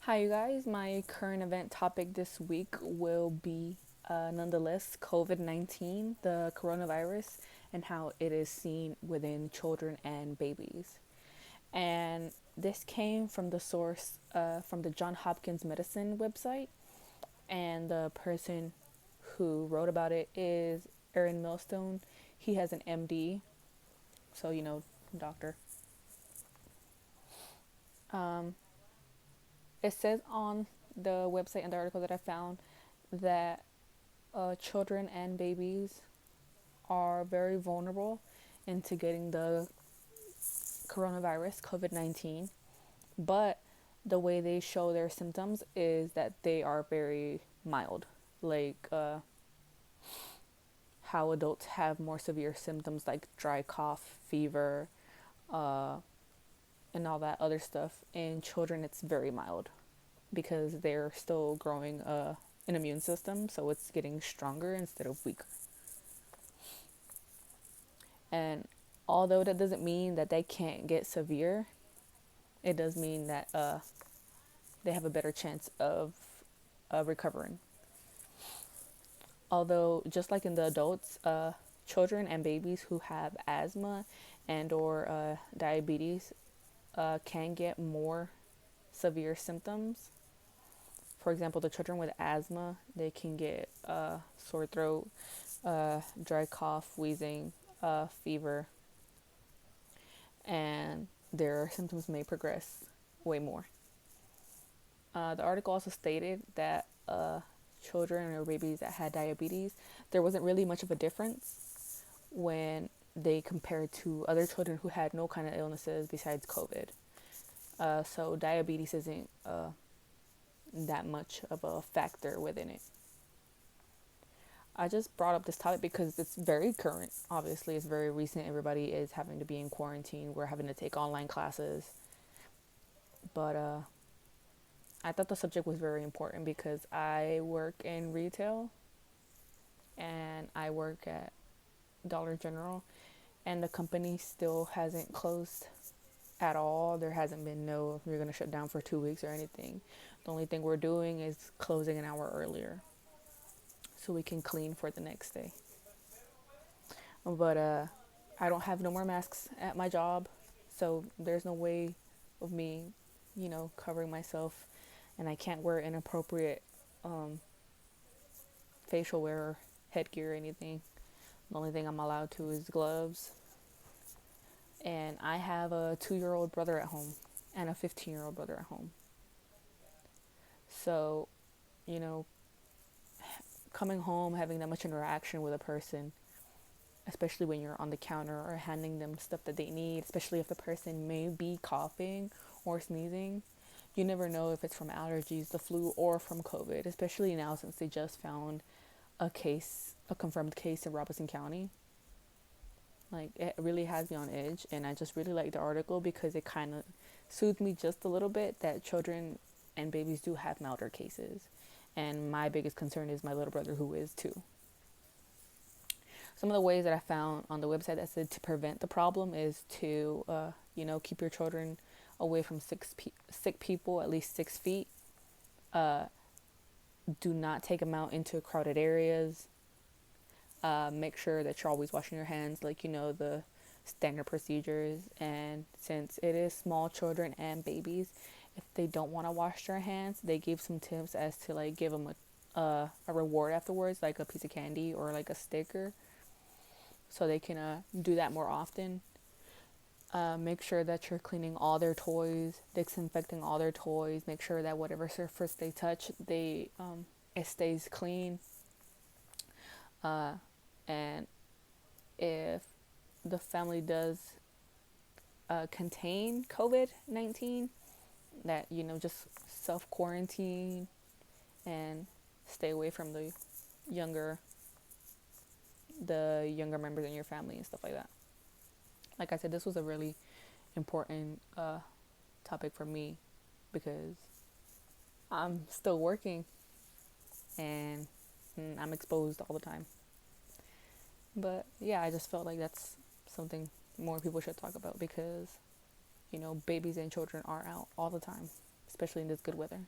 Hi, you guys. My current event topic this week will be nonetheless COVID 19, the coronavirus, and how it is seen within children and babies. And this came from the source from the John Hopkins Medicine website. And the person who wrote about it is Aaron Millstone. He has an MD, so doctor. Um, it says on the website and the article that I found that children and babies are very vulnerable into getting the coronavirus, COVID 19. But the way they show their symptoms is that they are very mild. Like how adults have more severe symptoms like dry cough, fever, uh, and all that other stuff. In children, it's very mild because they're still growing an immune system, so it's getting stronger instead of weaker. And although that doesn't mean that they can't get severe, it does mean that they have a better chance of recovering. Although, just like in the adults, children and babies who have asthma and or diabetes can get more severe symptoms. For example, the children with asthma, they can get sore throat, dry cough, wheezing, fever, and their symptoms may progress way more. The article also stated that children or babies that had diabetes, there wasn't really much of a difference when they compared to other children who had no kind of illnesses besides COVID. So diabetes isn't that much of a factor within it. I just brought up this topic because it's very current. Obviously, it's very recent. Everybody is having to be in quarantine. We're having to take online classes. But I thought the subject was very important because I work in retail and I work at Dollar General, and the company still hasn't closed at all. There hasn't been no, we're going to shut down for 2 weeks or anything. The only thing we're doing is closing an hour earlier so we can clean for the next day. But I don't have no more masks at my job, so there's no way of me, covering myself, and I can't wear inappropriate facial wear or headgear or anything. The only thing I'm allowed to is gloves. And I have a 2-year-old brother at home and a 15-year-old brother at home. So, you know, coming home, having that much interaction with a person, especially when you're on the counter or handing them stuff that they need, especially if the person may be coughing or sneezing, you never know if it's from allergies, the flu, or from COVID, especially now since they just found a confirmed case in Robeson County. Like, it really has me on edge, and I just really like the article because it kind of soothed me just a little bit that children and babies do have milder cases. And my biggest concern is my little brother, who is too. Some of the ways that I found on the website that said to prevent the problem is to, keep your children away from sick people at least 6 feet. Uh, do not take them out into crowded areas. Make sure that you're always washing your hands, like, the standard procedures. And since it is small children and babies, if they don't want to wash their hands, they gave some tips as to, like, give them a reward afterwards, like a piece of candy or like a sticker, so they can do that more often. Make sure that you're cleaning all their toys, disinfecting all their toys. Make sure that whatever surface they touch, it stays clean. And if the family does contain COVID 19, that just self quarantine and stay away from younger the younger members in your family and stuff like that. Like I said, this was a really important topic for me because I'm still working and I'm exposed all the time. But yeah, I just felt like that's something more people should talk about because, babies and children are out all the time, especially in this good weather.